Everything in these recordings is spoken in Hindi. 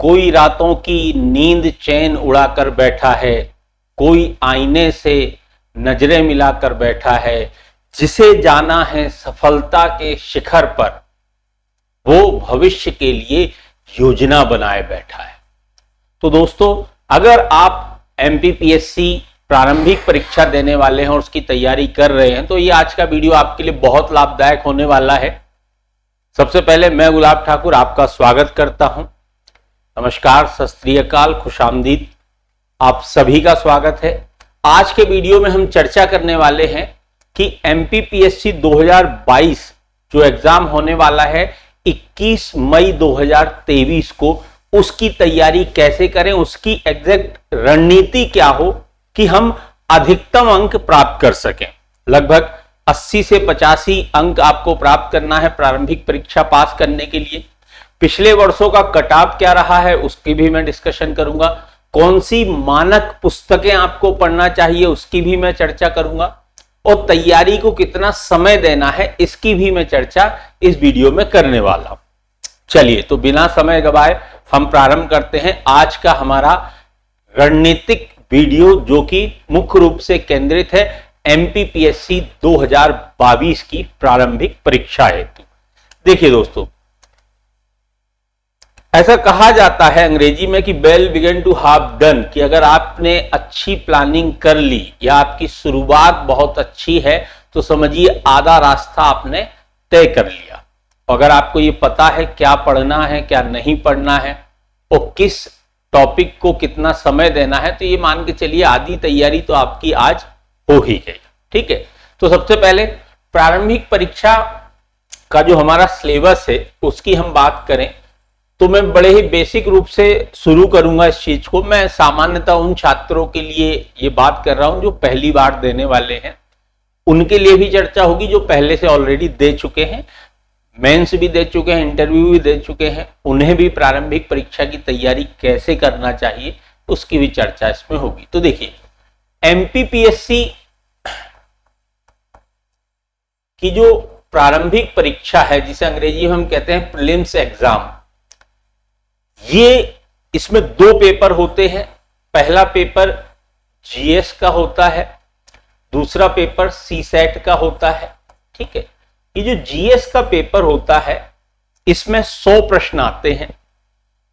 कोई रातों की नींद चैन उड़ाकर बैठा है, कोई आईने से नजरें मिलाकर बैठा है, जिसे जाना है सफलता के शिखर पर, वो भविष्य के लिए योजना बनाए बैठा है। तो दोस्तों, अगर आप एमपीपीएससी प्रारंभिक परीक्षा देने वाले हैं और उसकी तैयारी कर रहे हैं तो ये आज का वीडियो आपके लिए बहुत लाभदायक होने वाला है। सबसे पहले मैं गुलाब ठाकुर आपका स्वागत करता हूं। नमस्कार, सत श्री अकाल, खुशामदीद, आप सभी का स्वागत है। आज के वीडियो में हम चर्चा करने वाले हैं कि एमपीपीएससी 2022 जो एग्जाम होने वाला है 21 मई 2023 को, उसकी तैयारी कैसे करें, उसकी एग्जैक्ट रणनीति क्या हो कि हम अधिकतम अंक प्राप्त कर सकें। लगभग 80 से 85 अंक आपको प्राप्त करना है प्रारंभिक परीक्षा पास करने के लिए। पिछले वर्षों का कट ऑफ क्या रहा है उसकी भी मैं डिस्कशन करूंगा। कौन सी मानक पुस्तकें आपको पढ़ना चाहिए उसकी भी मैं चर्चा करूंगा, और तैयारी को कितना समय देना है इसकी भी मैं चर्चा इस वीडियो में करने वाला हूं। चलिए, तो बिना समय गवाए हम प्रारंभ करते हैं आज का हमारा रणनीतिक वीडियो, जो कि मुख्य रूप से केंद्रित है एमपीपीएससी 2022 की प्रारंभिक परीक्षा हेतु। देखिए दोस्तों, ऐसा कहा जाता है अंग्रेजी में कि well begun to half done, कि अगर आपने अच्छी प्लानिंग कर ली या आपकी शुरुआत बहुत अच्छी है तो समझिए आधा रास्ता आपने तय कर लिया। अगर आपको ये पता है क्या पढ़ना है क्या नहीं पढ़ना है और किस टॉपिक को कितना समय देना है, तो ये मान के चलिए आधी तैयारी तो आपकी आज हो ही गई। ठीक है, तो सबसे पहले प्रारंभिक परीक्षा का जो हमारा सिलेबस है उसकी हम बात करें तो मैं बड़े ही बेसिक रूप से शुरू करूंगा इस चीज को। मैं सामान्यतः उन छात्रों के लिए ये बात कर रहा हूं जो पहली बार देने वाले हैं, उनके लिए भी चर्चा होगी जो पहले से ऑलरेडी दे चुके हैं, मेंस भी दे चुके हैं, इंटरव्यू भी दे चुके हैं, उन्हें भी प्रारंभिक परीक्षा की तैयारी कैसे करना चाहिए उसकी भी चर्चा इसमें होगी। तो देखिए, एमपीपीएससी की जो प्रारंभिक परीक्षा है जिसे अंग्रेजी में हम कहते हैं प्रीलिम्स एग्जाम, ये इसमें दो पेपर होते हैं। पहला पेपर जीएस का होता है, दूसरा पेपर सीसेट का होता है। ठीक है, ये जो जीएस का पेपर होता है इसमें 100 प्रश्न आते हैं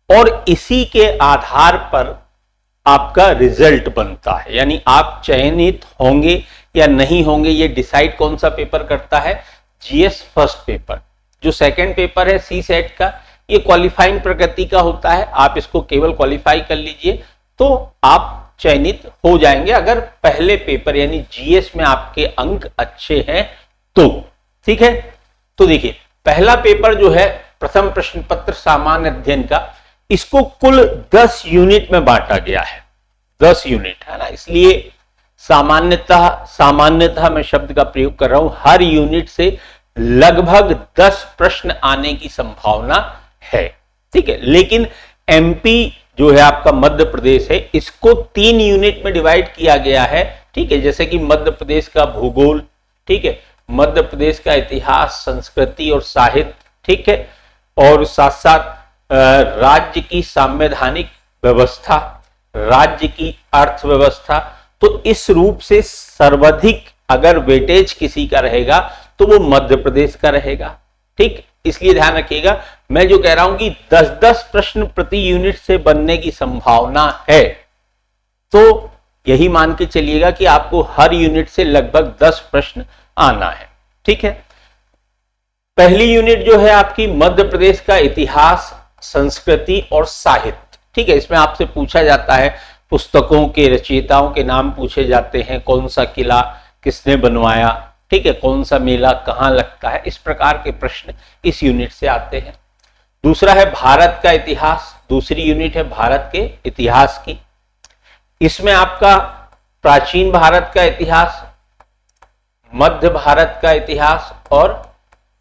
और इसी के आधार पर आपका रिजल्ट बनता है, यानी आप चयनित होंगे या नहीं होंगे ये डिसाइड कौन सा पेपर करता है, जीएस फर्स्ट पेपर। जो सेकंड पेपर है सीसेट का, ये क्वालिफाइंग प्रकृति का होता है, आप इसको केवल क्वालिफाई कर लीजिए तो आप चयनित हो जाएंगे अगर पहले पेपर यानी जीएस में आपके अंक अच्छे हैं तो। ठीक है, तो देखिए, पहला पेपर जो है प्रथम प्रश्न पत्र सामान्य अध्ययन का, इसको कुल 10 यूनिट में बांटा गया है। 10 यूनिट है ना, इसलिए सामान्यतः मैं शब्द का प्रयोग कर रहा हूं, हर यूनिट से लगभग 10 प्रश्न आने की संभावना है। ठीक है, लेकिन एमपी जो है आपका मध्य प्रदेश है, इसको 3 यूनिट में डिवाइड किया गया है। ठीक है, जैसे कि मध्य प्रदेश का भूगोल, ठीक है, मध्य प्रदेश का इतिहास, संस्कृति और साहित्य, ठीक है, और साथ साथ राज्य की संवैधानिक व्यवस्था, राज्य की अर्थव्यवस्था। तो इस रूप से सर्वाधिक अगर वेटेज किसी का रहेगा तो वो मध्य प्रदेश का रहेगा। ठीक, इसलिए ध्यान रखिएगा, मैं जो कह रहा हूं कि 10-10 प्रश्न प्रति यूनिट से बनने की संभावना है, तो यही मान के चलिएगा कि आपको हर यूनिट से लगभग 10 प्रश्न आना है। ठीक है, पहली यूनिट जो है आपकी मध्य प्रदेश का इतिहास, संस्कृति और साहित्य। ठीक है, इसमें आपसे पूछा जाता है, पुस्तकों के रचयिताओं के नाम पूछे जाते हैं, कौन सा किला किसने बनवाया, ठीक है, कौन सा मेला कहां लगता है, इस प्रकार के प्रश्न इस यूनिट से आते हैं। दूसरा है भारत का इतिहास, दूसरी यूनिट है भारत के इतिहास की। इसमें आपका प्राचीन भारत का इतिहास, मध्य भारत का इतिहास और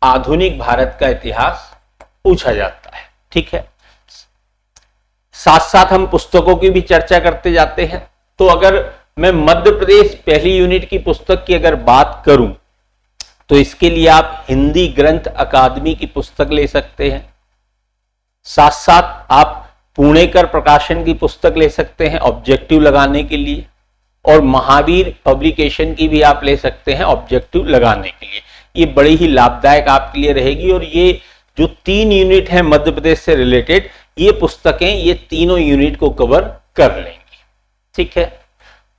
आधुनिक भारत का इतिहास पूछा जाता है। ठीक है, साथ साथ हम पुस्तकों की भी चर्चा करते जाते हैं। तो अगर मैं मध्य प्रदेश पहली यूनिट की पुस्तक की अगर बात करूं तो इसके लिए आप हिंदी ग्रंथ अकादमी की पुस्तक ले सकते हैं। साथ साथ आप पुणेकर प्रकाशन की पुस्तक ले सकते हैं ऑब्जेक्टिव लगाने के लिए, और महावीर पब्लिकेशन की भी आप ले सकते हैं ऑब्जेक्टिव लगाने के लिए। ये बड़ी ही लाभदायक आपके लिए रहेगी। और ये जो 3 यूनिट है मध्य प्रदेश से रिलेटेड, ये पुस्तकें ये तीनों यूनिट को कवर कर लेंगी। ठीक है।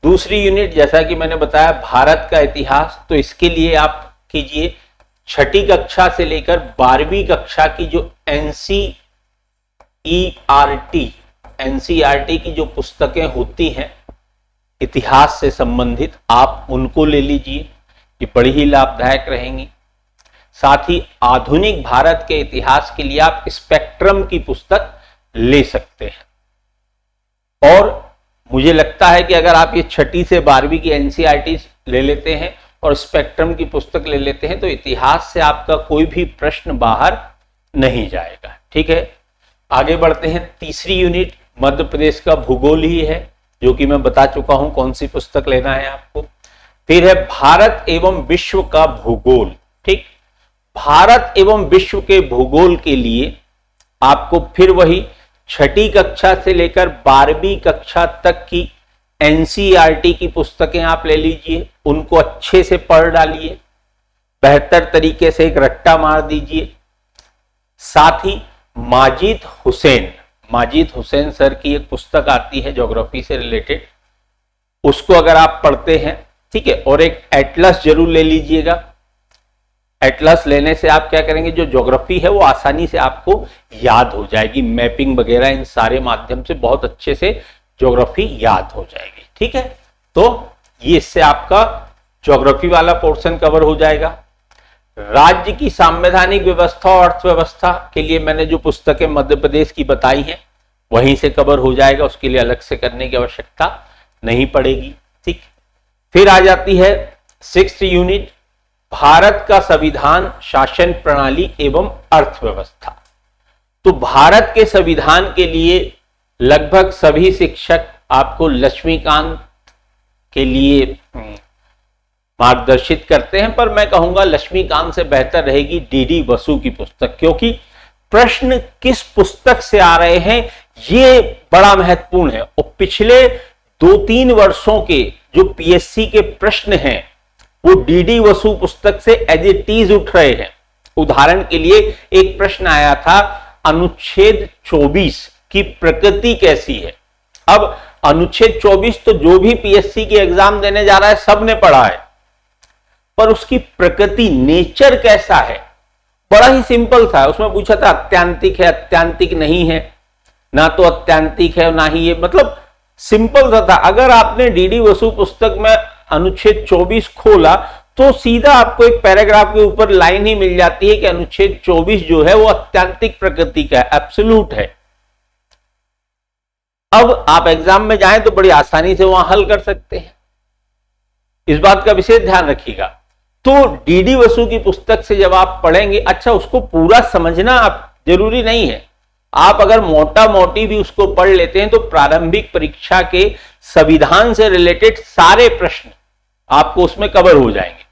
दूसरी यूनिट जैसा कि मैंने बताया भारत का इतिहास, तो इसके लिए आप कीजिए 6ठी कक्षा से लेकर 12वीं कक्षा की जो एनसीईआरटी की जो पुस्तकें होती हैं इतिहास से संबंधित, आप उनको ले लीजिए, ये बड़ी ही लाभदायक रहेंगी। साथ ही आधुनिक भारत के इतिहास के लिए आप स्पेक्ट्रम की पुस्तक ले सकते हैं। और मुझे लगता है कि अगर आप ये 6ठी से 12वीं की एनसीईआरटी ले लेते हैं और स्पेक्ट्रम की पुस्तक ले लेते हैं तो इतिहास से आपका कोई भी प्रश्न बाहर नहीं जाएगा। ठीक है। आगे बढ़ते हैं। तीसरी यूनिट मध्य प्रदेश का भूगोल ही है, जो कि मैं बता चुका हूं कौन सी पुस्तक लेना है आपको। फिर है भारत एवं विश्व का भूगोल। ठीक। भारत एवं विश्व के भूगोल के लिए आपको फिर वही 6ठी कक्षा से लेकर 12वीं कक्षा तक की एनसीईआरटी की पुस्तकें आप ले लीजिए, उनको अच्छे से पढ़ डालिए, बेहतर तरीके से एक रट्टा मार दीजिए। साथ ही माजिद हुसैन सर की एक पुस्तक आती है ज्योग्राफी से रिलेटेड, उसको अगर आप पढ़ते हैं, ठीक है, और एक एटलस जरूर ले लीजिएगा। एटलस लेने से आप क्या करेंगे, जो ज्योग्राफी है वो आसानी से आपको याद हो जाएगी, मैपिंग वगैरह इन सारे माध्यम से बहुत अच्छे से ज्योग्राफी याद हो जाएगी। ठीक है। तो ये इससे आपका ज्योग्राफी वाला पोर्शन कवर हो जाएगा। राज्य की संवैधानिक व्यवस्था और अर्थव्यवस्था के लिए मैंने जो पुस्तकें मध्य प्रदेश की बताई हैं वहीं से कवर हो जाएगा, उसके लिए अलग से करने की आवश्यकता नहीं पड़ेगी। ठीक। फिर आ जाती है 6th यूनिट भारत का संविधान, शासन प्रणाली एवं अर्थव्यवस्था। तो भारत के संविधान के लिए लगभग सभी शिक्षक आपको लक्ष्मीकांत के लिए मार्गदर्शित करते हैं, पर मैं कहूंगा लक्ष्मीकांत से बेहतर रहेगी डीडी बसु की पुस्तक, क्योंकि प्रश्न किस पुस्तक से आ रहे हैं ये बड़ा महत्वपूर्ण है। और पिछले 2-3 वर्षों के जो पीएससी के प्रश्न हैं वो डीडी बसु पुस्तक से एज इट इज उठ रहे हैं। उदाहरण के लिए एक प्रश्न आया था, अनुच्छेद 24 की प्रकृति कैसी है। अब अनुच्छेद 24 तो जो भी पीएससी की एग्जाम देने जा रहा है सबने पढ़ा है, पर उसकी प्रकृति, नेचर कैसा है, बड़ा ही सिंपल था। उसमें पूछा था अत्यांतिक है, अत्यांतिक नहीं है, ना तो अत्यांतिक है ना ही ये, मतलब सिंपल सा था। अगर आपने डीडी बसु पुस्तक में अनुच्छेद 24 खोला तो सीधा आपको एक पैराग्राफ के ऊपर लाइन ही मिल जाती है कि अनुच्छेद 24 जो है वो अत्यांतिक प्रकृति का है, एब्सोल्यूट है। अब आप एग्जाम में जाएं तो बड़ी आसानी से वहां हल कर सकते हैं, इस बात का विशेष ध्यान रखिएगा। तो डीडी बसु की पुस्तक से जब आप पढ़ेंगे, अच्छा उसको पूरा समझना आप जरूरी नहीं है, आप अगर मोटा मोटी भी उसको पढ़ लेते हैं तो प्रारंभिक परीक्षा के संविधान से रिलेटेड सारे प्रश्न आपको उसमें कवर हो जाएंगे।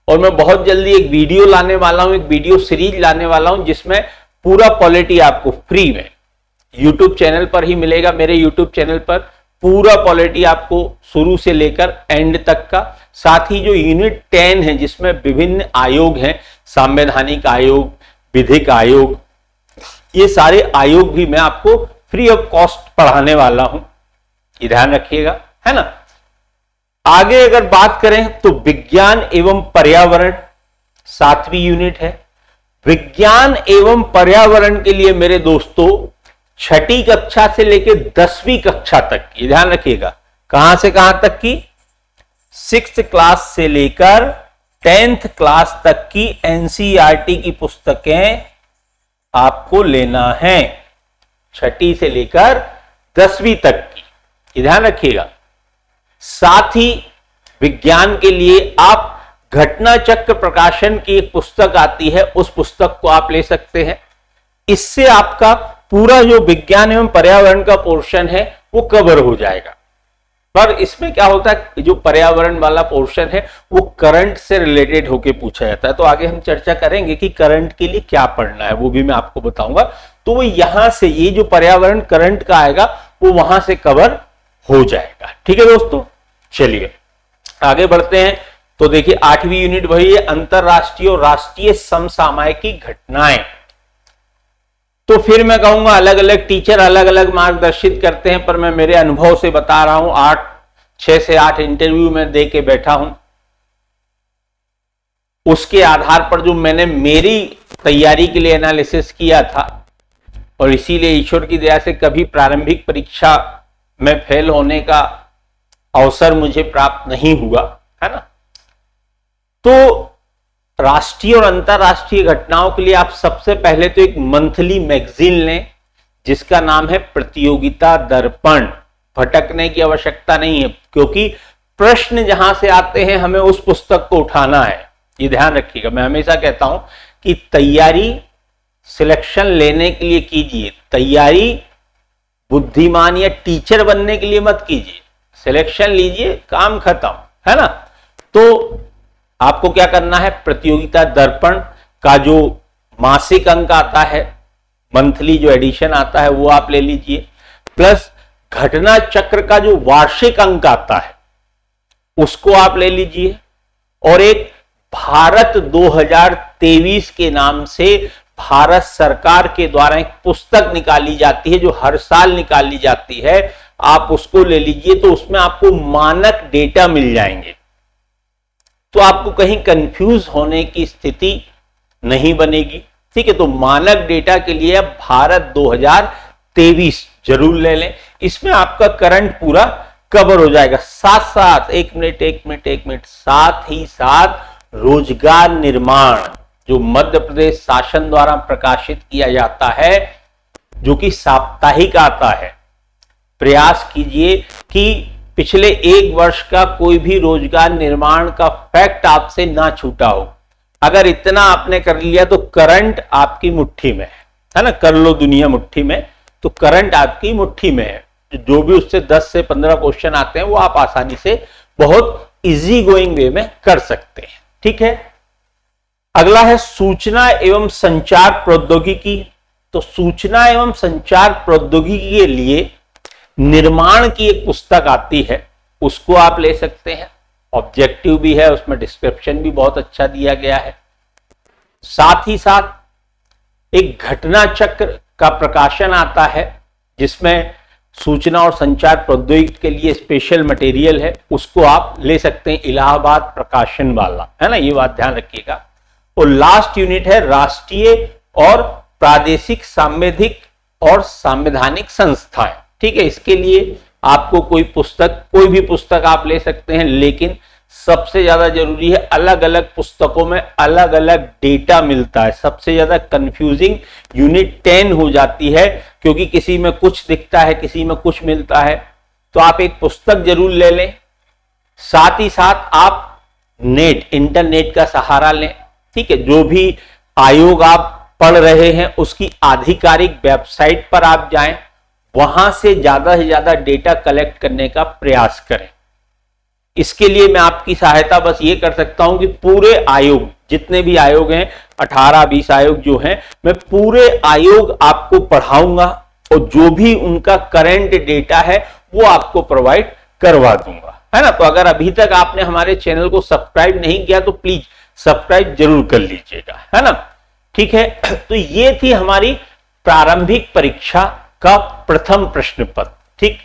और मैं बहुत जल्दी एक वीडियो लाने वाला हूं, एक वीडियो सीरीज लाने वाला हूं जिसमें पूरा पॉलिटी आपको फ्री में यूट्यूब चैनल पर ही मिलेगा। मेरे यूट्यूब चैनल पर पूरा पॉलिटी आपको शुरू से लेकर एंड तक का, साथ ही जो यूनिट 10 है जिसमें विभिन्न आयोग हैं, संवैधानिक आयोग, विधिक आयोग, ये सारे आयोग भी मैं आपको फ्री ऑफ कॉस्ट पढ़ाने वाला हूं, ये ध्यान रखिएगा, है ना। आगे अगर बात करें तो विज्ञान एवं पर्यावरण 7वीं यूनिट है। विज्ञान एवं पर्यावरण के लिए मेरे दोस्तों 6ठी कक्षा से लेकर 10वीं कक्षा तक, ये ध्यान रखिएगा, कहां से कहां तक की, 6th क्लास से लेकर 10th क्लास तक की एनसीईआरटी की पुस्तकें आपको लेना है, 6ठी से लेकर 10वीं तक की, ये ध्यान रखिएगा। साथ ही विज्ञान के लिए आप घटना चक्र प्रकाशन की एक पुस्तक आती है, उस पुस्तक को आप ले सकते हैं। इससे आपका पूरा जो विज्ञान एवं पर्यावरण का पोर्शन है वो कवर हो जाएगा। पर इसमें क्या होता है, जो पर्यावरण वाला पोर्शन है वो करंट से रिलेटेड होके पूछा जाता है, तो आगे हम चर्चा करेंगे कि करंट के लिए क्या पढ़ना है, वो भी मैं आपको बताऊंगा। तो वो यहां से ये जो पर्यावरण करंट का आएगा वो वहां से कवर हो जाएगा। ठीक है दोस्तों, चलिए आगे बढ़ते हैं। तो देखिए 8वीं यूनिट वही है, अंतरराष्ट्रीय और राष्ट्रीय समसामयिकी घटनाएं। तो फिर मैं कहूंगा अलग अलग टीचर अलग अलग मार्गदर्शित करते हैं, पर मैं मेरे अनुभव से बता रहा हूं, 6 से 8 इंटरव्यू में दे के बैठा हूं, उसके आधार पर जो मैंने मेरी तैयारी के लिए एनालिसिस किया था, और इसीलिए ईश्वर की दया से कभी प्रारंभिक परीक्षा में फेल होने का अवसर मुझे प्राप्त नहीं हुआ, है ना। तो राष्ट्रीय और अंतरराष्ट्रीय घटनाओं के लिए आप सबसे पहले तो एक मंथली मैगजीन लें जिसका नाम है प्रतियोगिता दर्पण। भटकने की आवश्यकता नहीं है, क्योंकि प्रश्न जहां से आते हैं हमें उस पुस्तक को उठाना है, ये ध्यान रखिएगा। मैं हमेशा कहता हूं कि तैयारी सिलेक्शन लेने के लिए कीजिए, तैयारी बुद्धिमान या टीचर बनने के लिए मत कीजिए। सिलेक्शन लीजिए, काम खत्म, है ना। तो आपको क्या करना है, प्रतियोगिता दर्पण का जो मासिक अंक आता है, मंथली जो एडिशन आता है वो आप ले लीजिए, प्लस घटना चक्र का जो वार्षिक अंक आता है उसको आप ले लीजिए, और एक भारत 2023 के नाम से भारत सरकार के द्वारा एक पुस्तक निकाली जाती है जो हर साल निकाली जाती है, आप उसको ले लीजिए। तो उसमें आपको मानक डेटा मिल जाएंगे, तो आपको कहीं कंफ्यूज होने की स्थिति नहीं बनेगी। ठीक है, तो मानक डेटा के लिए आप भारत 2023 जरूर ले लें, इसमें आपका करंट पूरा कवर हो जाएगा। साथ साथ एक मिनट साथ ही साथ रोजगार निर्माण जो मध्य प्रदेश शासन द्वारा प्रकाशित किया जाता है, जो कि साप्ताहिक आता है, प्रयास कीजिए कि पिछले 1 वर्ष का कोई भी रोजगार निर्माण का फैक्ट आपसे ना छूटा हो। अगर इतना आपने कर लिया तो करंट आपकी मुट्ठी में है ना। कर लो दुनिया मुट्ठी में, तो करंट आपकी मुट्ठी में है। जो भी उससे 10 से 15 क्वेश्चन आते हैं वो आप आसानी से बहुत इजी गोइंग वे में कर सकते हैं। ठीक है, अगला है सूचना एवं संचार प्रौद्योगिकी। तो सूचना एवं संचार प्रौद्योगिकी के लिए निर्माण की एक पुस्तक आती है, उसको आप ले सकते हैं। ऑब्जेक्टिव भी है, उसमें डिस्क्रिप्शन भी बहुत अच्छा दिया गया है। साथ ही साथ एक घटना चक्र का प्रकाशन आता है जिसमें सूचना और संचार प्रौद्योगिकी के लिए स्पेशल मटेरियल है, उसको आप ले सकते हैं, इलाहाबाद प्रकाशन वाला, है ना, ये बात ध्यान रखिएगा। और लास्ट यूनिट है राष्ट्रीय और प्रादेशिक सांविधिक और संवैधानिक संस्थाएं। ठीक है, इसके लिए आपको कोई भी पुस्तक आप ले सकते हैं, लेकिन सबसे ज्यादा जरूरी है अलग अलग पुस्तकों में अलग अलग डेटा मिलता है। सबसे ज्यादा कंफ्यूजिंग यूनिट 10 हो जाती है, क्योंकि किसी में कुछ दिखता है, किसी में कुछ मिलता है। तो आप एक पुस्तक जरूर ले लें, साथ ही साथ आप इंटरनेट का सहारा लें। ठीक है, जो भी आयोग आप पढ़ रहे हैं उसकी आधिकारिक वेबसाइट पर आप जाएं, वहां से ज्यादा डेटा कलेक्ट करने का प्रयास करें। इसके लिए मैं आपकी सहायता बस ये कर सकता हूं कि पूरे आयोग, जितने भी आयोग हैं, 18-20 आयोग जो हैं, मैं पूरे आयोग आपको पढ़ाऊंगा और जो भी उनका करंट डेटा है वो आपको प्रोवाइड करवा दूंगा, है ना। तो अगर अभी तक आपने हमारे चैनल को सब्सक्राइब नहीं किया तो प्लीज सब्सक्राइब जरूर कर लीजिएगा, है ना। ठीक है, तो ये थी हमारी प्रारंभिक परीक्षा का प्रथम प्रश्न पत्र। ठीक,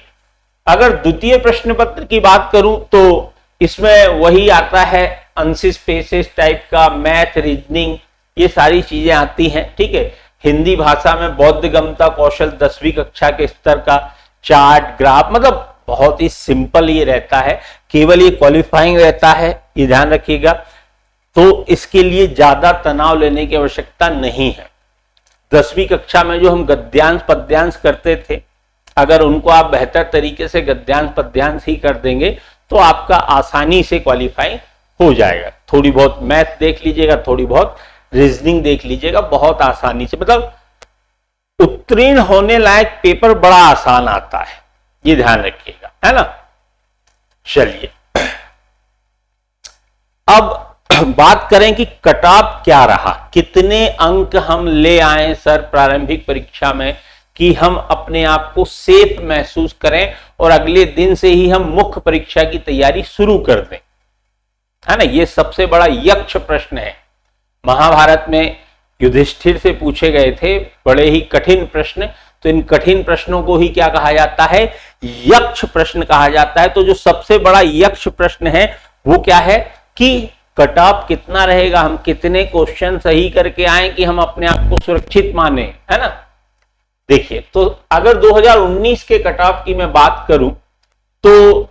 अगर द्वितीय प्रश्न पत्र की बात करूं तो इसमें वही आता है, अंशिस पेशेस टाइप का, मैथ, रीजनिंग, ये सारी चीजें आती हैं। ठीक है, हिंदी भाषा में बौद्धगम्यता कौशल 10वीं कक्षा के स्तर का चार्ट, ग्राफ, मतलब बहुत ही सिंपल ये रहता है, केवल ये क्वालिफाइंग रहता है, ये ध्यान रखिएगा। तो इसके लिए ज्यादा तनाव लेने की आवश्यकता नहीं है। 10वीं कक्षा में जो हम गद्यांश पद्यांश करते थे, अगर उनको आप बेहतर तरीके से गद्यांश पद्यांश ही कर देंगे तो आपका आसानी से क्वालिफाई हो जाएगा। थोड़ी बहुत मैथ देख लीजिएगा, थोड़ी बहुत रीजनिंग देख लीजिएगा, बहुत आसानी से, मतलब उत्तीर्ण होने लायक पेपर बड़ा आसान आता है, ये ध्यान रखिएगा, है ना। चलिए, अब बात करें कि कट ऑफ क्या रहा, कितने अंक हम ले आए सर प्रारंभिक परीक्षा में कि हम अपने आप को सेफ महसूस करें और अगले दिन से ही हम मुख्य परीक्षा की तैयारी शुरू कर दें, है ना। ये सबसे बड़ा यक्ष प्रश्न है। महाभारत में युधिष्ठिर से पूछे गए थे बड़े ही कठिन प्रश्न, तो इन कठिन प्रश्नों को ही क्या कहा जाता है, यक्ष प्रश्न कहा जाता है। तो जो सबसे बड़ा यक्ष प्रश्न है वो क्या है कि कट ऑफ कितना रहेगा, हम कितने क्वेश्चन सही करके आए कि हम अपने आप को सुरक्षित माने, है ना। देखिए, तो अगर 2019 के कट ऑफ की मैं बात करूं तो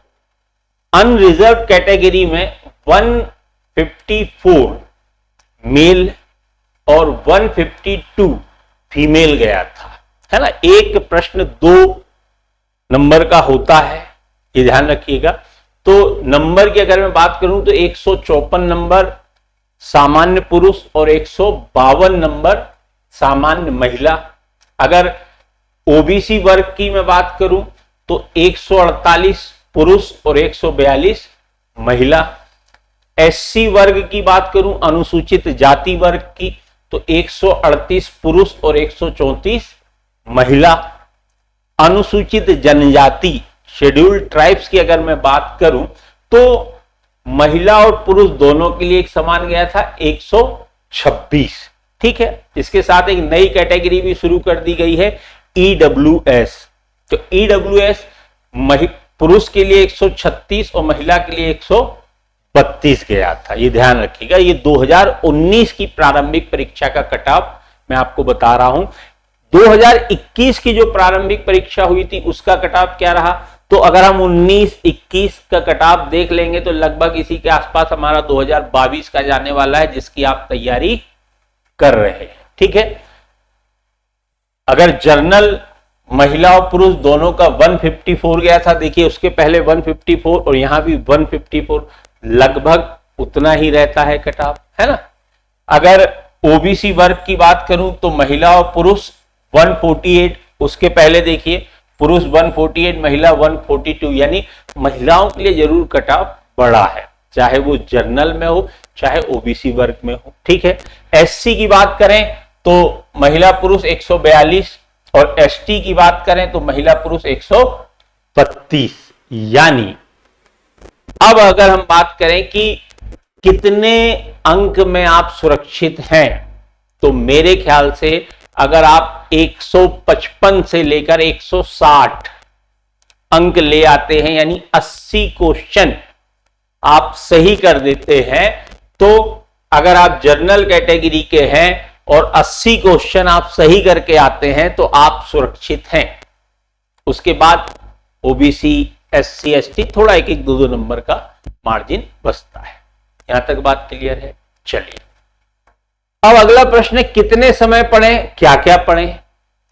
अनरिजर्व कैटेगरी में 154 मेल और 152 फीमेल गया था, है ना। एक प्रश्न 2 नंबर का होता है, ये ध्यान रखिएगा। तो नंबर की अगर मैं बात करूं तो 154 नंबर सामान्य पुरुष और 152 नंबर सामान्य महिला। अगर ओबीसी वर्ग की मैं बात करूं तो 148 पुरुष और 142 महिला। एससी वर्ग की बात करूं, अनुसूचित जाति वर्ग की, तो 138 पुरुष और 134 महिला। अनुसूचित जनजाति शेड्यूल्ड ट्राइब्स की अगर मैं बात करूं तो महिला और पुरुष दोनों के लिए एक समान गया था 126, ठीक है। इसके साथ एक नई कैटेगरी भी शुरू कर दी गई है, ईडब्ल्यूएस। तो ईडब्ल्यूएस पुरुष के लिए 136 और महिला के लिए 132 गया था, ये ध्यान रखिएगा। ये 2019 की प्रारंभिक परीक्षा का कट ऑफ मैं आपको बता रहा हूं। 2021 की जो प्रारंभिक परीक्षा हुई थी उसका कट ऑफ क्या रहा, तो अगर हम 19-21 का कट ऑफ देख लेंगे तो लगभग इसी के आसपास हमारा 2022 का जाने वाला है, जिसकी आप तैयारी कर रहे हैं, ठीक है। अगर जर्नल महिला और पुरुष दोनों का 154 गया था, देखिए उसके पहले 154 और यहां भी 154, लगभग उतना ही रहता है कट ऑफ, है ना। अगर ओबीसी वर्ग की बात करूं तो महिला और पुरुष 148, उसके पहले देखिए पुरुष 148 महिला 142, यानी महिलाओं के लिए जरूर कट ऑफ बड़ा है, चाहे वो जर्नल में हो चाहे ओबीसी वर्ग में हो, ठीक है। एससी की बात करें तो महिला पुरुष 142 और एसटी की बात करें तो महिला पुरुष 132। यानी अब अगर हम बात करें कि कितने अंक में आप सुरक्षित हैं, तो मेरे ख्याल से अगर आप 155 से लेकर 160 अंक ले आते हैं, यानी 80 क्वेश्चन आप सही कर देते हैं, तो अगर आप जर्नल कैटेगरी के हैं और 80 क्वेश्चन आप सही करके आते हैं तो आप सुरक्षित हैं। उसके बाद ओबीसी, एससी, एसटी थोड़ा एक 2 नंबर का मार्जिन बचता है। यहां तक बात क्लियर है। चलिए अब अगला प्रश्न है, कितने समय पढ़ें, क्या क्या पढ़ें।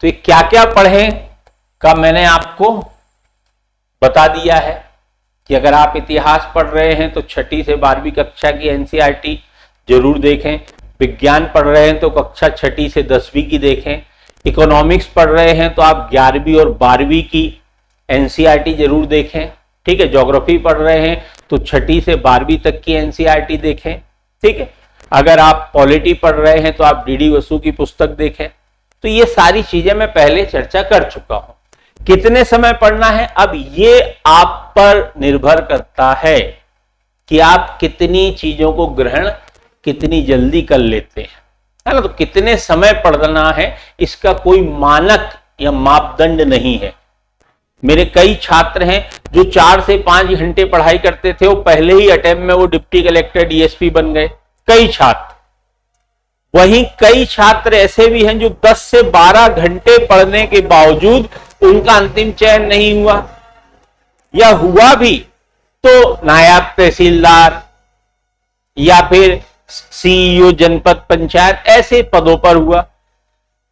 तो ये क्या क्या पढ़ें का मैंने आपको बता दिया है कि अगर आप इतिहास पढ़ रहे हैं तो 6ठी से 12वीं कक्षा की एनसीईआरटी जरूर देखें। विज्ञान पढ़ रहे हैं तो कक्षा 6ठी से 10वीं की देखें। इकोनॉमिक्स पढ़ रहे हैं तो आप 11वीं और 12वीं की एनसीईआरटी जरूर देखें, ठीक है। ज्योग्राफी पढ़ रहे हैं तो 6ठी से 12वीं तक की एनसीईआरटी देखें, ठीक है। अगर आप पॉलिटी पढ़ रहे हैं तो आप डीडी वसु की पुस्तक देखें। तो ये सारी चीजें मैं पहले चर्चा कर चुका हूं। कितने समय पढ़ना है, अब ये आप पर निर्भर करता है कि आप कितनी चीजों को ग्रहण कितनी जल्दी कर लेते हैं, है ना। तो कितने समय पढ़ना है इसका कोई मानक या मापदंड नहीं है। मेरे कई छात्र हैं जो 4 से 5 घंटे पढ़ाई करते थे, वो पहले ही अटेम्प्ट में वो डिप्टी कलेक्टर, डीएसपी बन गए, कई छात्र। वहीं कई छात्र ऐसे भी हैं जो 10 से 12 घंटे पढ़ने के बावजूद उनका अंतिम चयन नहीं हुआ, या हुआ भी तो नायब तहसीलदार या फिर सीईओ जनपद पंचायत ऐसे पदों पर हुआ।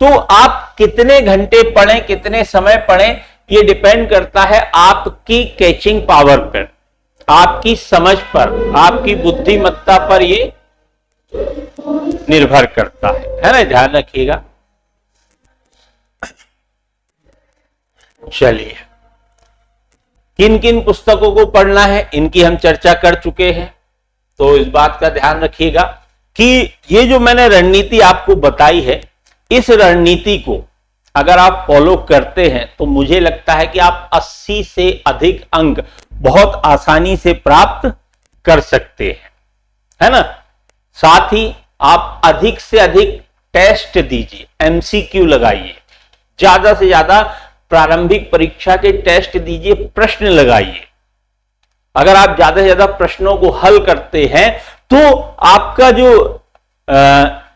तो आप कितने घंटे पढ़ें, कितने समय पढ़ें, ये डिपेंड करता है आपकी कैचिंग पावर पर, आपकी समझ पर, आपकी बुद्धिमत्ता पर ये निर्भर करता है ना। ध्यान रखिएगा। चलिए, किन किन पुस्तकों को पढ़ना है इनकी हम चर्चा कर चुके हैं। तो इस बात का ध्यान रखिएगा कि ये जो मैंने रणनीति आपको बताई है, इस रणनीति को अगर आप फॉलो करते हैं तो मुझे लगता है कि आप 80 से अधिक अंक बहुत आसानी से प्राप्त कर सकते हैं, है ना। साथ ही आप अधिक से अधिक टेस्ट दीजिए, एमसीक्यू लगाइए, ज्यादा से ज्यादा प्रारंभिक परीक्षा के टेस्ट दीजिए, प्रश्न लगाइए। अगर आप ज्यादा से ज्यादा प्रश्नों को हल करते हैं तो आपका जो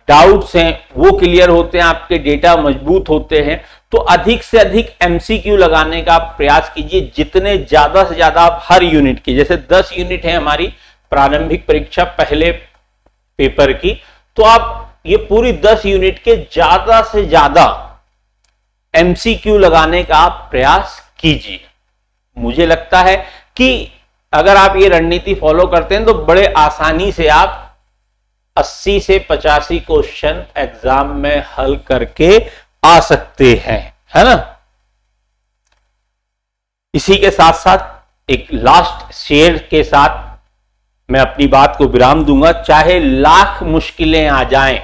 डाउट्स हैं वो क्लियर होते हैं, आपके डेटा मजबूत होते हैं। तो अधिक से अधिक एमसीक्यू लगाने का आप प्रयास कीजिए, जितने ज्यादा से ज्यादा आप हर यूनिट की, जैसे 10 यूनिट है हमारी प्रारंभिक परीक्षा पहले पेपर की, तो आप ये पूरी 10 यूनिट के ज्यादा से ज्यादा एमसीक्यू लगाने का आप प्रयास कीजिए। मुझे लगता है कि अगर आप ये रणनीति फॉलो करते हैं तो बड़े आसानी से आप 80 से 85 क्वेश्चन एग्जाम में हल करके आ सकते हैं, है ना। इसी के साथ साथ एक लास्ट शेयर के साथ मैं अपनी बात को विराम दूंगा। चाहे लाख मुश्किलें आ जाएं,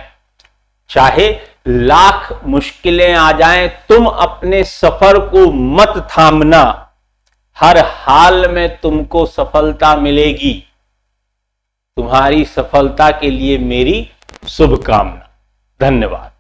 चाहे लाख मुश्किलें आ जाएं, तुम अपने सफर को मत थामना, हर हाल में तुमको सफलता मिलेगी। तुम्हारी सफलता के लिए मेरी शुभकामना। धन्यवाद।